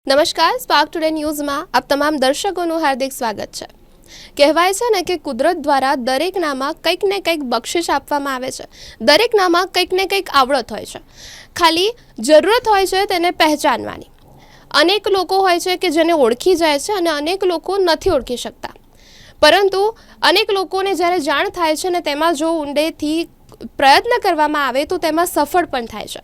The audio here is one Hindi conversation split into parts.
નમસ્કાર, સ્પાર્ક ટુડે ન્યૂઝમાં આપ તમામ દર્શકોનું હાર્દિક સ્વાગત છે। કહેવાય છે ને કે કુદરત દ્વારા દરેકનામાં કંઈક ને કંઈક બક્ષિસ આપવામાં આવે છે। દરેકનામાં કંઈક ને કંઈક આવડત હોય છે, ખાલી જરૂરત હોય છે તેને પહેચાનવાની। અનેક લોકો હોય છે કે જેને ઓળખી જાય છે અને અનેક લોકો નથી ઓળખી શકતા, પરંતુ અનેક લોકોને જ્યારે જાણ થાય છે ને તેમાં જો ઊંડેથી પ્રયત્ન કરવામાં આવે તો તેમાં સફળ પણ થાય છે।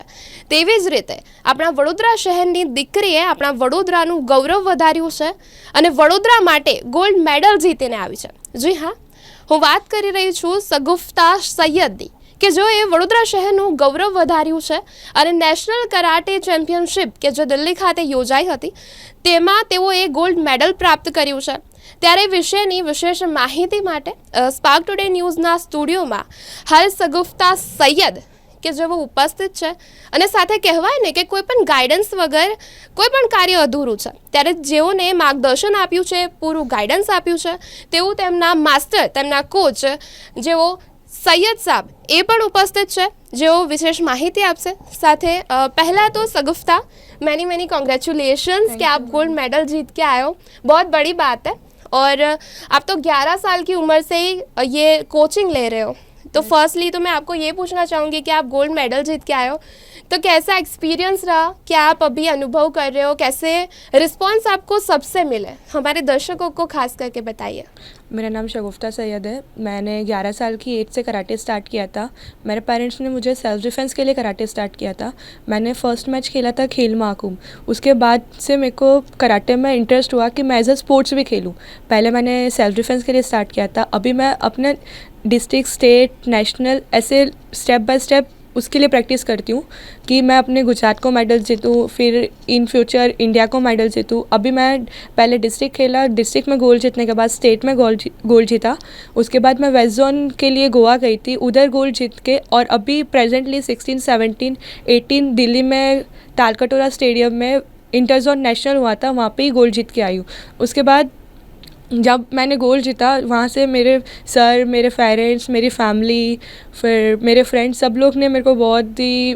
તેવી જ રીતે આપણા વડોદરા શહેરની દીકરીએ આપણા વડોદરાનું ગૌરવ વધાર્યું છે અને વડોદરા માટે ગોલ્ડ મેડલ જીતીને આવી છે। જી હા, હું વાત કરી રહી છું સગુફ્તા સૈયદની કે જોએ વડોદરા શહેરનું ગૌરવ વધાર્યું છે અને નેશનલ કરાટે ચેમ્પિયનશિપ કે જે દિલ્હી ખાતે યોજાઈ હતી તેમાં તેઓએ ગોલ્ડ મેડલ પ્રાપ્ત કર્યું છે। ત્યારે વિષયની વિશેષ માહિતી માટે સ્પાર્ક ટુડે ન્યૂઝના સ્ટુડિયોમાં હાલ સગુફ્તા સૈયદ કે જેઓ ઉપસ્થિત છે અને સાથે કહેવાય ને કે કોઈ પણ ગાઈડન્સ વગર કોઈ પણ કાર્ય અધૂરું છે, ત્યારે જેઓને માર્ગદર્શન આપ્યું છે, પૂરું ગાઈડન્સ આપ્યું છે તેવું તેમના માસ્ટર, તેમના કોચ જેઓ સૈયદ સાહેબ એ પણ ઉપસ્થિત છે, જેઓ વિશેષ માહિતી આપશે। સાથે પહેલાં तो सगुफ्ता मैनी कॉन्ग्रेचुलेशंस कि आप गोल्ड मेडल जीत के आए हो, बहुत बड़ी बात है। और आप तो 11 साल की उम्र से ही ये कोचिंग ले रहे हो, तो फर्स्टली तो मैं आपको ये पूछना चाहूँगी कि आप गोल्ड मेडल जीत के आए हो, तो कैसा एक्सपीरियंस रहा, क्या आप अभी अनुभव कर रहे हो, कैसे रिस्पॉन्स आपको सबसे मिले, हमारे दर्शकों को खास करके बताइए। मेरा नाम शगुफ्ता सैयद है। मैंने 11 साल की एज से कराटे स्टार्ट किया था। मेरे पेरेंट्स ने मुझे सेल्फ डिफेंस के लिए कराटे स्टार्ट किया था। मैंने फ़र्स्ट मैच खेला था खेल महाकुंभ। उसके बाद से मेरे को कराटे में इंटरेस्ट हुआ कि मैं एज अ स्पोर्ट्स भी खेलूँ। पहले मैंने सेल्फ डिफेंस के लिए स्टार्ट किया था, अभी मैं अपने डिस्ट्रिक्ट, स्टेट, नेशनल ऐसे स्टेप बाय स्टेप उसके लिए प्रैक्टिस करती हूँ कि मैं अपने गुजरात को मेडल जीतूँ, फिर इन फ्यूचर इंडिया को मेडल जीतूँ। अभी मैं पहले डिस्ट्रिक्ट खेला, डिस्ट्रिक्ट में गोल्ड जीतने के बाद स्टेट में गोल्ड जीता। उसके बाद मैं वेस्ट जोन के लिए गोवा गई थी, उधर गोल्ड जीत के, और अभी प्रेजेंटली 16, 17, 18 दिल्ली में तालकटोरा स्टेडियम में इंटर जोन नेशनल हुआ था, वहाँ पे ही गोल्ड जीत के आई हूँ। उसके बाद जब मैंने गोल्ड जीता, वहाँ से मेरे सर, मेरे पेरेंट्स, मेरी फैमिली, फिर मेरे फ्रेंड्स, सब लोग ने मेरे को बहुत ही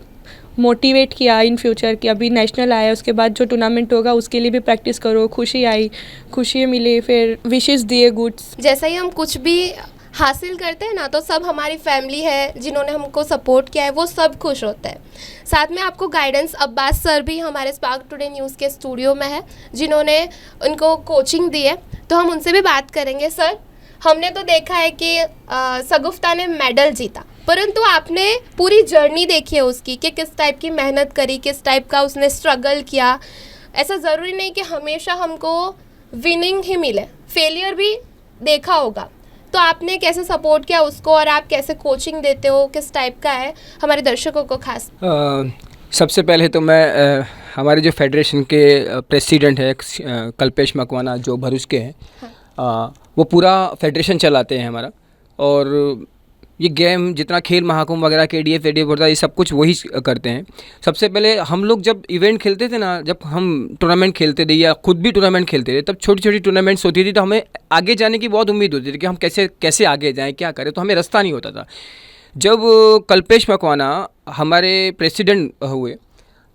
मोटिवेट किया इन फ्यूचर कि अभी नेशनल आया, उसके बाद जो टूर्नामेंट होगा उसके लिए भी प्रैक्टिस करो। खुशी आई, खुशी मिली, फिर विशेस दिए गुड्स। जैसे ही हम कुछ भी हासिल करते हैं ना, तो सब हमारी फैमिली है जिन्होंने हमको सपोर्ट किया है, वो सब खुश होते हैं। साथ में आपको गाइडेंस अब्बास सर भी हमारे स्पार्क टुडे न्यूज़ के स्टूडियो में है, जिन्होंने उनको कोचिंग दी है, तो हम उनसे भी बात करेंगे। सर, हमने तो देखा है कि सगुफ्ता ने मेडल जीता, परंतु आपने पूरी जर्नी देखी है उसकी कि किस टाइप की मेहनत करी, किस टाइप का उसने स्ट्रगल किया। ऐसा ज़रूरी नहीं कि हमेशा हमको विनिंग ही मिले, फेलियर भी देखा होगा, तो आपने कैसे सपोर्ट किया उसको और आप कैसे कोचिंग देते हो, किस टाइप का है, हमारे दर्शकों को खास। सबसे पहले तो मैं हमारे जो फेडरेशन के प्रेसिडेंट है कल्पेश मकवाना, जो भरूच के हैं, हाँ। वो पूरा फेडरेशन चलाते हैं हमारा, और ये गेम जितना खेल महाकुंभ वगैरह KDF वेडीएफ होता है, ये सब कुछ वही करते हैं। सबसे पहले हम लोग जब इवेंट खेलते थे ना, जब हम टूर्नामेंट खेलते थे या खुद भी टूर्नामेंट खेलते थे, तब छोटी छोटी टूर्नामेंट्स होती थी, तो हमें आगे जाने की बहुत उम्मीद होती थी कि हम कैसे कैसे आगे जाएं, क्या करें, तो हमें रास्ता नहीं होता था। जब कल्पेश मकवाना हमारे प्रेसिडेंट हुए,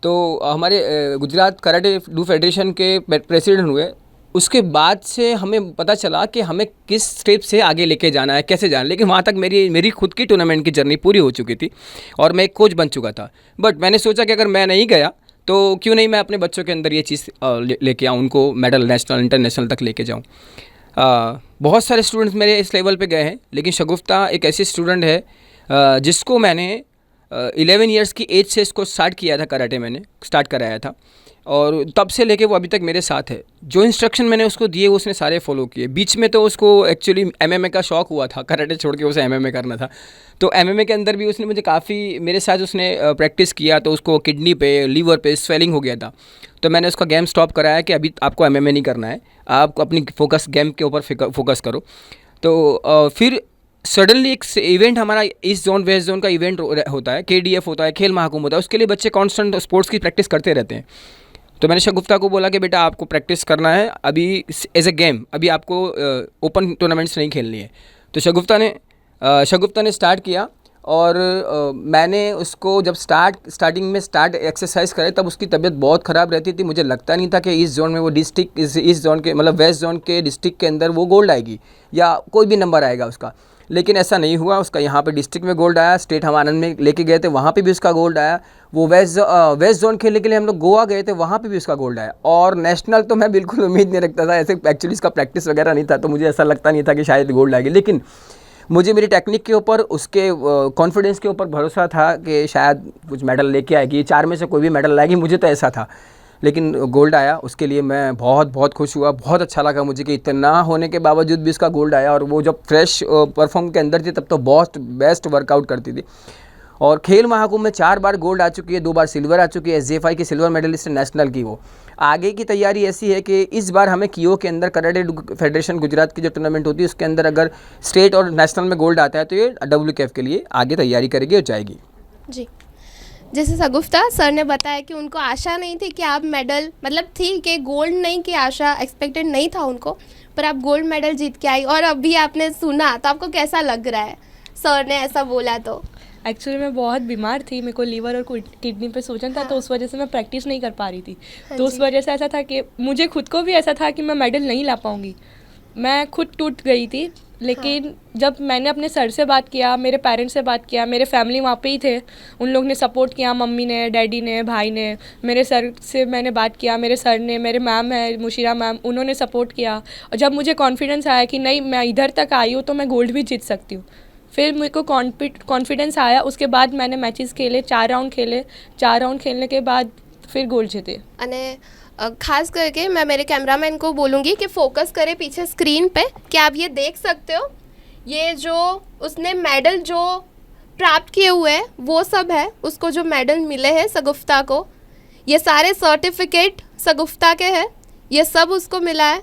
तो हमारे गुजरात कराटे डू फेडरेशन के प्रेसिडेंट हुए, उसके बाद से हमें पता चला कि हमें किस स्टेप से आगे लेके जाना है, कैसे जाना है। लेकिन वहाँ तक मेरी खुद की टूर्नामेंट की जर्नी पूरी हो चुकी थी और मैं एक कोच बन चुका था। बट मैंने सोचा कि अगर मैं नहीं गया तो क्यों नहीं मैं अपने बच्चों के अंदर ये चीज़ लेके आऊँ, उनको मेडल नेशनल इंटरनेशनल तक लेके जाऊँ। बहुत सारे स्टूडेंट्स मेरे इस लेवल पे गए हैं, लेकिन शगुफ्ता एक ऐसी स्टूडेंट है जिसको मैंने 11 ईयर्स की एज से इसको स्टार्ट किया था, कराटे मैंने स्टार्ट कराया था, और तब से लेके वो अभी तक मेरे साथ है। जो इंस्ट्रक्शन मैंने उसको दिए वो उसने सारे फॉलो किए। बीच में तो उसको एक्चुअली MMA का शौक़ हुआ था, कराटे छोड़ के उसे MMA करना था, तो MMA के अंदर भी उसने मुझे काफ़ी मेरे साथ उसने प्रैक्टिस किया, तो उसको किडनी पे, लीवर पे स्वेलिंग हो गया था, तो मैंने उसका गेम स्टॉप कराया कि अभी आपको MMA नहीं करना है, आप अपनी फोकस गेम के ऊपर फोकस करो। तो फिर सडनली एक इवेंट हमारा ईस्ट जोन वेस्ट जोन का इवेंट होता है, KDF होता है, खेल महाकुंभ होता है, उसके लिए बच्चे कॉन्स्टेंट स्पोर्ट्स की प्रैक्टिस करते रहते हैं। तो मैंने शगुफ्ता को बोला कि बेटा आपको प्रैक्टिस करना है अभी एज ए गेम, अभी आपको ओपन टूर्नामेंट्स नहीं खेलनी है। तो शगुफ्ता ने स्टार्ट किया और मैंने उसको जब स्टार्टिंग में एक्सरसाइज करे तब उसकी तबीयत बहुत ख़राब रहती थी। मुझे लगता नहीं था कि इस जोन में वो डिस्ट्रिक्ट इस जोन के मतलब वेस्ट जोन के डिस्ट्रिक्ट के अंदर वो गोल्ड आएगी या कोई भी नंबर आएगा उसका, लेकिन ऐसा नहीं हुआ। उसका यहाँ पे डिस्ट्रिक्ट में गोल्ड आया, स्टेट हम आनंद में लेके गए थे, वहाँ पे भी उसका गोल्ड आया। वो वेस्ट जोन खेलने के लिए हम लोग गोवा गए थे, वहाँ पे भी उसका गोल्ड आया। और नेशनल तो मैं बिल्कुल उम्मीद नहीं रखता था, ऐसे एक्चुअली इसका प्रैक्टिस वगैरह नहीं था, तो मुझे ऐसा लगता नहीं था कि शायद गोल्ड आएगी। लेकिन मुझे मेरी टेक्निक के ऊपर, उसके कॉन्फिडेंस के ऊपर भरोसा था कि शायद कुछ मेडल लेके आएगी, 4 में से कोई भी मेडल लाएगी, मुझे तो ऐसा था। लेकिन गोल्ड आया, उसके लिए मैं बहुत बहुत खुश हुआ। बहुत अच्छा लगा मुझे कि इतना होने के बावजूद भी उसका गोल्ड आया। और वो जब फ्रेश परफॉर्म के अंदर थी तब तो बहुत बेस्ट वर्कआउट करती थी। और खेल महाकुंभ में 4 बार गोल्ड आ चुकी है, 2 बार सिल्वर आ चुकी है, एसजीएफआई की सिल्वर मेडलिस्ट है नेशनल की। वो आगे की तैयारी ऐसी है कि इस बार हमें कियो के अंदर कराटे फेडरेशन गुजरात की जो टूर्नामेंट होती है उसके अंदर अगर स्टेट और नेशनल में गोल्ड आता है तो ये WKF के लिए आगे तैयारी करेगी और जाएगी। जी, जैसे सगुफ्ता सर ने बताया कि उनको आशा नहीं थी कि आप मेडल, मतलब थी कि गोल्ड नहीं की आशा एक्सपेक्टेड नहीं था उनको, पर आप गोल्ड मेडल जीत के आई। और अभी आपने सुना तो आपको कैसा लग रहा है, सर ने ऐसा बोला तो? एक्चुअली मैं बहुत बीमार थी, मेरे को लीवर और किडनी पे सूजन था, तो उस वजह से मैं प्रैक्टिस नहीं कर पा रही थी। तो उस वजह से ऐसा था कि मुझे खुद को भी ऐसा था कि मैं मेडल नहीं ला पाऊँगी, मैं खुद टूट गई थी। लेकिन जब मैंने अपने सर से बात किया, मेरे पेरेंट्स से बात किया, मेरे फैमिली वहाँ पे ही थे, उन लोग ने सपोर्ट किया, मम्मी ने, डैडी ने, भाई ने, मेरे सर से मैंने बात किया, मेरे सर ने, मेरे मैम है मुशीरा मैम, उन्होंने सपोर्ट किया। और जब मुझे कॉन्फिडेंस आया कि नहीं मैं इधर तक आई हूँ तो मैं गोल्ड भी जीत सकती हूँ, फिर मेरे को कॉन्फिडेंस आया। उसके बाद मैंने मैचेस खेले, 4 राउंड खेले, 4 राउंड खेलने के बाद फिर गोल्ड जीते। અને खास करके मैं मेरे कैमरामैन को बोलूँगी कि फोकस करे पीछे स्क्रीन पे कि आप ये देख सकते हो, ये जो उसने मेडल जो प्राप्त किए हुए हैं वो सब है, उसको जो मेडल मिले हैं सगुफ्ता को, ये सारे सर्टिफिकेट सगुफ्ता के हैं, ये सब उसको मिला है।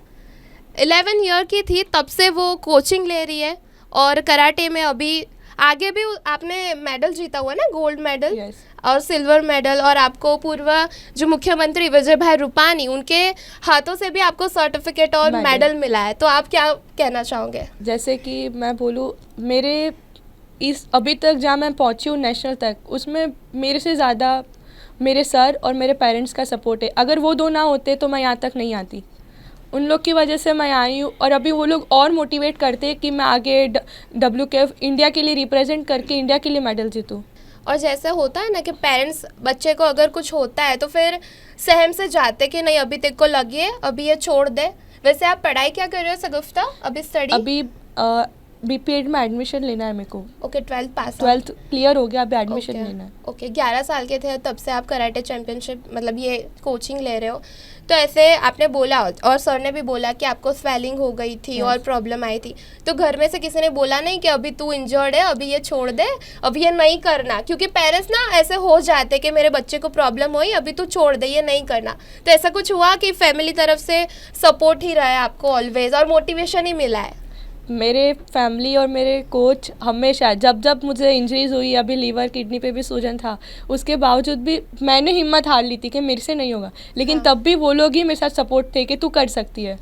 11 ईयर की थी तब से वो कोचिंग ले रही है और कराटे में अभी आगे भी आपने मेडल जीता हुआ है ना, गोल्ड मेडल Yes. और सिल्वर मेडल, और आपको पूर्व जो मुख्यमंत्री विजय भाई रूपानी उनके हाथों से भी आपको सर्टिफिकेट और मेडल मिला है। तो आप क्या कहना चाहोगे? जैसे कि मैं बोलूँ, मेरे इस अभी तक जहाँ मैं पहुँची हूँ नेशनल तक, उसमें मेरे से ज़्यादा मेरे सर और मेरे पेरेंट्स का सपोर्ट है। अगर वो 2 ना होते तो मैं यहाँ तक नहीं आती, उन लोग की वजह से मैं आई हूँ। और अभी वो लोग और मोटिवेट करते हैं कि मैं आगे WKF इंडिया के लिए रिप्रेजेंट करके इंडिया के लिए मेडल जीतूँ। और जैसे होता है ना कि पेरेंट्स बच्चे को अगर कुछ होता है तो फिर सहम से जाते कि नहीं अभी तेरे को लगी है, अभी ये छोड़ दे। वैसे आप पढ़ाई क्या कर रहे हो सगुफ्ता? अभी स्टडी? अभी BPED में एडमिशन लेना है मेरे को। ओके, 12th पास? 12th क्लियर हो गया, अभी एडमिशन लेना है। ओके, 11 साल के थे तब से आप कराटे चैम्पियनशिप मतलब ये कोचिंग ले रहे हो। तो ऐसे आपने बोला और सर ने भी बोला कि आपको स्वेलिंग हो गई थी और प्रॉब्लम आई थी, तो घर में से किसी ने बोला नहीं कि अभी तू इंजर्ड है, अभी ये छोड़ दे, अभी ये नहीं करना? क्योंकि पेरेंट्स ना ऐसे हो जाते कि मेरे बच्चे को प्रॉब्लम हुई, अभी तू छोड़ दे, ये नहीं करना। तो ऐसा कुछ हुआ कि फैमिली तरफ से सपोर्ट ही रहा है आपको ऑलवेज और मोटिवेशन ही मिला है? मेरे फैमिली और मेरे कोच हमेशा, जब जब मुझे इंजरीज हुई, अभी लीवर किडनी पे भी सूजन था, उसके बावजूद भी मैंने हिम्मत हार ली थी कि मेरे से नहीं होगा, लेकिन तब भी वो लोग ही मेरे साथ सपोर्ट थे कि तू कर सकती है।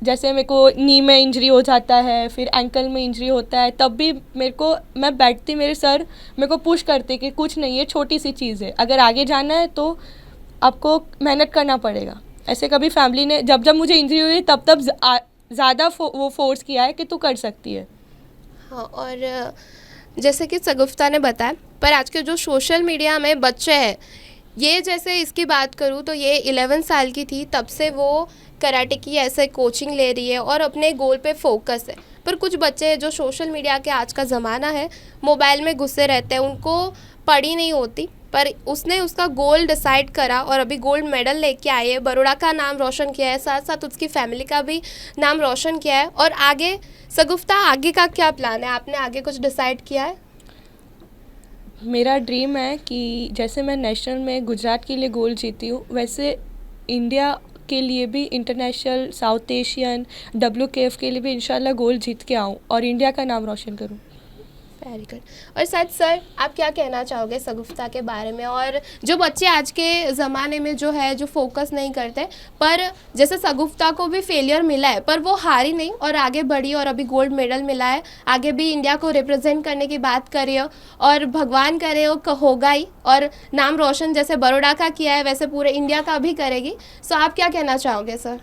जैसे मेरे को नी में इंजरी हो जाता है, फिर एंकल में इंजरी होता है, तब भी मैं बैठती, मेरे सर मेरे को पुश करते कि कुछ नहीं है, छोटी सी चीज़ है, अगर आगे जाना है तो आपको मेहनत करना पड़ेगा। ऐसे कभी फैमिली ने जब जब मुझे इंजरी हुई तब ज़्यादा वो फोर्स किया है कि तू कर सकती है। हाँ, और जैसे कि सगुफ्ता ने बताया, पर आज के जो सोशल मीडिया में बच्चे हैं, ये जैसे इसकी बात करूँ तो ये 11 साल की थी तब से वो कराटे की ऐसे कोचिंग ले रही है और अपने गोल पे फोकस है। पर कुछ बच्चे जो सोशल मीडिया के आज का ज़माना है, मोबाइल में घुसे रहते हैं, उनको पढ़ी नहीं होती। पर उसने उसका गोल डिसाइड करा और अभी गोल्ड मेडल लेके आई है, बड़ौदा का नाम रोशन किया है, साथ साथ उसकी फैमिली का भी नाम रोशन किया है। और आगे सगुफ्ता, आगे का क्या प्लान है? आपने आगे कुछ डिसाइड किया है? मेरा ड्रीम है कि जैसे मैं नेशनल में गुजरात के लिए गोल्ड जीती हूँ, वैसे इंडिया के लिए भी, इंटरनेशनल, साउथ एशियन, WKF के लिए भी इंशाल्लाह गोल्ड जीत के आऊँ और इंडिया का नाम रोशन करूँ। Very good. और साथ सर, आप क्या कहना चाहोगे शगुफ्ता के बारे में? और जो बच्चे आज के ज़माने में जो है जो फोकस नहीं करते, पर जैसे शगुफ्ता को भी फेलियर मिला है पर वो हारी नहीं और आगे बढ़ी और अभी गोल्ड मेडल मिला है, आगे भी इंडिया को रिप्रेजेंट करने की बात करी हो और भगवान करे वो होगा ही, और नाम रोशन जैसे बड़ौदा का किया है वैसे पूरे इंडिया का भी करेगी। सो आप क्या कहना चाहोगे सर?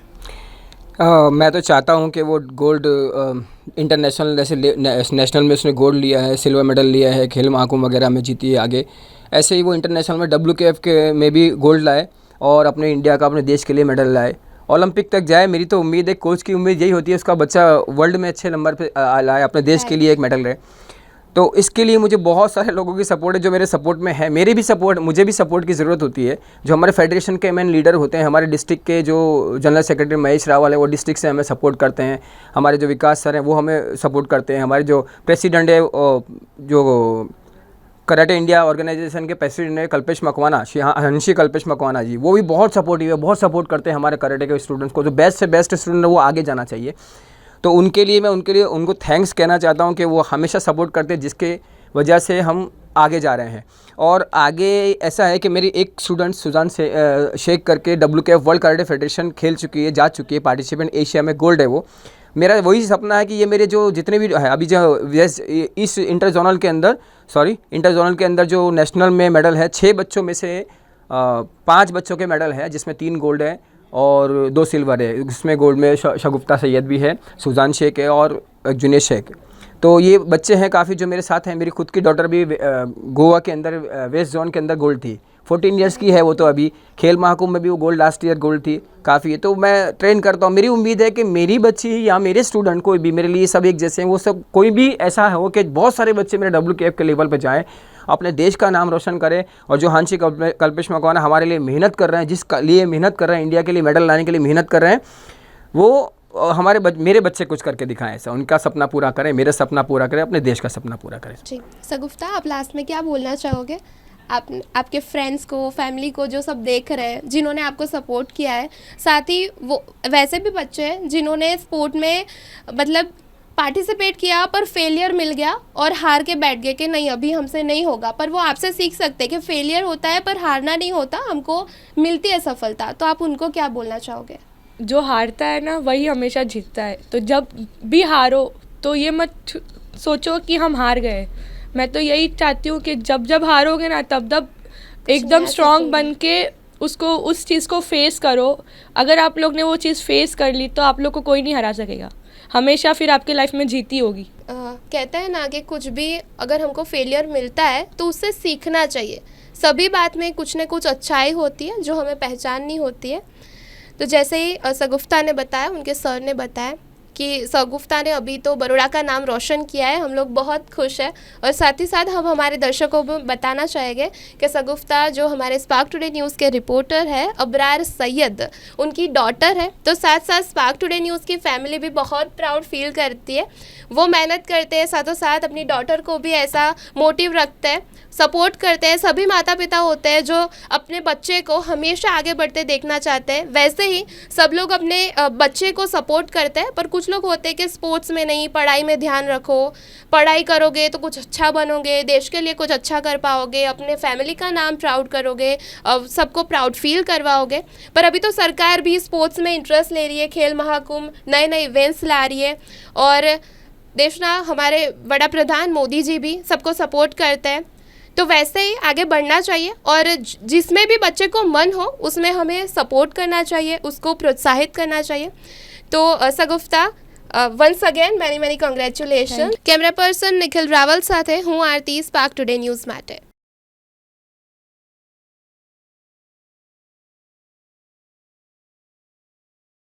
मैं तो चाहता हूँ कि वो गोल्ड इंटरनेशनल जैसे नेशनल में उसने गोल्ड लिया है, सिल्वर मेडल लिया है, खेल महाकुंभ वगैरह में जीती है आगे, ऐसे ही वो इंटरनेशनल में WKF के में भी गोल्ड लाए और अपने इंडिया का, अपने देश के लिए मेडल लाए, ओलंपिक तक जाए। मेरी तो उम्मीद है, कोच की उम्मीद यही होती है उसका बच्चा वर्ल्ड में अच्छे नंबर पे लाए, अपने देश के लिए एक मेडल रहे। तो इसके लिए मुझे बहुत सारे लोगों की सपोर्ट है जो मेरे सपोर्ट में है। मुझे भी सपोर्ट की ज़रूरत होती है। जो हमारे फेडरेशन के मेन लीडर होते हैं, हमारे डिस्ट्रिक्ट के जो जनरल सेक्रेटरी महेश रावल है, वो डिस्ट्रिक्ट से हमें सपोर्ट करते हैं। हमारे जो विकास सर हैं वो हमें सपोर्ट करते हैं। हमारे जो प्रेसिडेंट है, जो कराटे इंडिया ऑर्गेनाइजेशन के प्रेसिडेंट है कल्पेश मकवाना, हंसी कल्पेश मकवाना जी, वो भी बहुत सपोर्टिव है, बहुत सपोर्ट करते हैं हमारे कराटे के स्टूडेंट्स को। जो बेस्ट से बेस्ट स्टूडेंट है वो आगे जाना चाहिए। तो उनके लिए उनको थैंक्स कहना चाहता हूँ कि वो हमेशा सपोर्ट करते हैं, जिसके वजह से हम आगे जा रहे हैं। और आगे ऐसा है कि मेरी एक स्टूडेंट सुजान शेख करके WKF वर्ल्ड कराटे फेडरेशन जा चुकी है पार्टिसिपेंट, एशिया में गोल्ड है वो। मेरा वही सपना है कि ये मेरे जो जितने भी है अभी जो इस इंटर जोनल के अंदर जो नेशनल में मेडल है, 6 बच्चों में से 5 बच्चों के मेडल है, जिसमें 3 गोल्ड है और 2 सिल्वर है। इसमें गोल्ड में शगुफ्ता सैयद भी है, सुजान शेख है और जुनेश शेख। तो ये बच्चे हैं काफ़ी जो मेरे साथ हैं। मेरी खुद की डॉटर भी गोवा के अंदर वेस्ट जोन के अंदर गोल्ड थी, 14 ईयर्स की है वो। तो अभी खेल महाकुंभ में भी वो गोल्ड लास्ट ईयर गोल्ड थी, काफ़ी है। तो मैं ट्रेन करता हूँ। मेरी उम्मीद है कि मेरी बच्ची या मेरे स्टूडेंट कोई भी, मेरे लिए सब एक जैसे हैं, वो सब कोई भी ऐसा हो कि बहुत सारे बच्चे मेरे WKF के लेवल पर जाएँ, अपने देश का नाम रोशन करें। और जो हंसी कल्पेश मकवाना हमारे लिए मेहनत कर रहे हैं, जिसका लिए मेहनत कर रहे हैं, इंडिया के लिए मेडल लाने के लिए मेहनत कर रहे हैं, वो मेरे बच्चे कुछ करके दिखाएं। ऐसा उनका सपना पूरा करें, मेरा सपना पूरा करें, अपने देश का सपना पूरा करें। जी शगुफ्ता, आप लास्ट में क्या बोलना चाहोगे? आपके फ्रेंड्स को, फैमिली को, जो सब देख रहे हैं, जिन्होंने आपको सपोर्ट किया है, साथ ही वो वैसे भी बच्चे हैं जिन्होंने स्पोर्ट में मतलब पार्टिसिपेट किया पर फेलियर मिल गया और हार के बैठ गए कि नहीं अभी हमसे नहीं होगा, पर वो आपसे सीख सकते हैं कि फेलियर होता है पर हारना नहीं होता, हमको मिलती है सफलता। तो आप उनको क्या बोलना चाहोगे? जो हारता है ना वही हमेशा जीतता है। तो जब भी हारो तो ये मत सोचो कि हम हार गए। मैं तो यही चाहती हूँ कि जब हारोगे ना तब एकदम स्ट्रांग बन के उस चीज़ को फेस करो। अगर आप लोग ने वो चीज़ फेस कर ली तो आप लोग को कोई नहीं हरा सकेगा, हमेशा फिर आपके लाइफ में जीती होगी। कहते हैं ना कि कुछ भी अगर हमको फेलियर मिलता है तो उससे सीखना चाहिए। सभी बात में कुछ न कुछ अच्छाई होती है जो हमें पहचाननी होती है। तो जैसे ही शगुफ्ता ने बताया, उनके सर ने बताया कि शगुफ्ता ने अभी तो बड़ौदा का नाम रोशन किया है, हम लोग बहुत खुश हैं। और साथ ही साथ हम हमारे दर्शकों को बताना चाहेंगे कि शगुफ्ता जो हमारे स्पार्क टुडे न्यूज़ के रिपोर्टर है अबरार सैयद, उनकी डॉटर है। तो साथ साथ स्पार्क टुडे न्यूज़ की फैमिली भी बहुत प्राउड फील करती है। वो मेहनत करते हैं, साथों साथ अपनी डॉटर को भी ऐसा मोटिव रखते हैं, सपोर्ट करते हैं। सभी माता पिता होते हैं जो अपने बच्चे को हमेशा आगे बढ़ते देखना चाहते हैं, वैसे ही सब लोग अपने बच्चे को सपोर्ट करते हैं। पर कुछ लोग होते हैं कि स्पोर्ट्स में नहीं, पढ़ाई में ध्यान रखो, पढ़ाई करोगे तो कुछ अच्छा बनोगे, देश के लिए कुछ अच्छा कर पाओगे, अपने फैमिली का नाम प्राउड करोगे, सबको प्राउड फील करवाओगे। पर अभी तो सरकार भी स्पोर्ट्स में इंटरेस्ट ले रही है, खेल महाकुंभ नए नए इवेंट्स ला रही है और देश ना हमारे वड़ा प्रधान मोदी जी भी सबको सपोर्ट करते हैं। तो वैसे ही आगे बढ़ना चाहिए और जिसमें भी बच्चे को मन हो उसमें हमें सपोर्ट करना चाहिए, उसको प्रोत्साहित करना चाहिए। तो Shagufta, once again many many congratulation. Camera person Nikhil Rawal साथ है, हूँ Aarti, spark today news matter.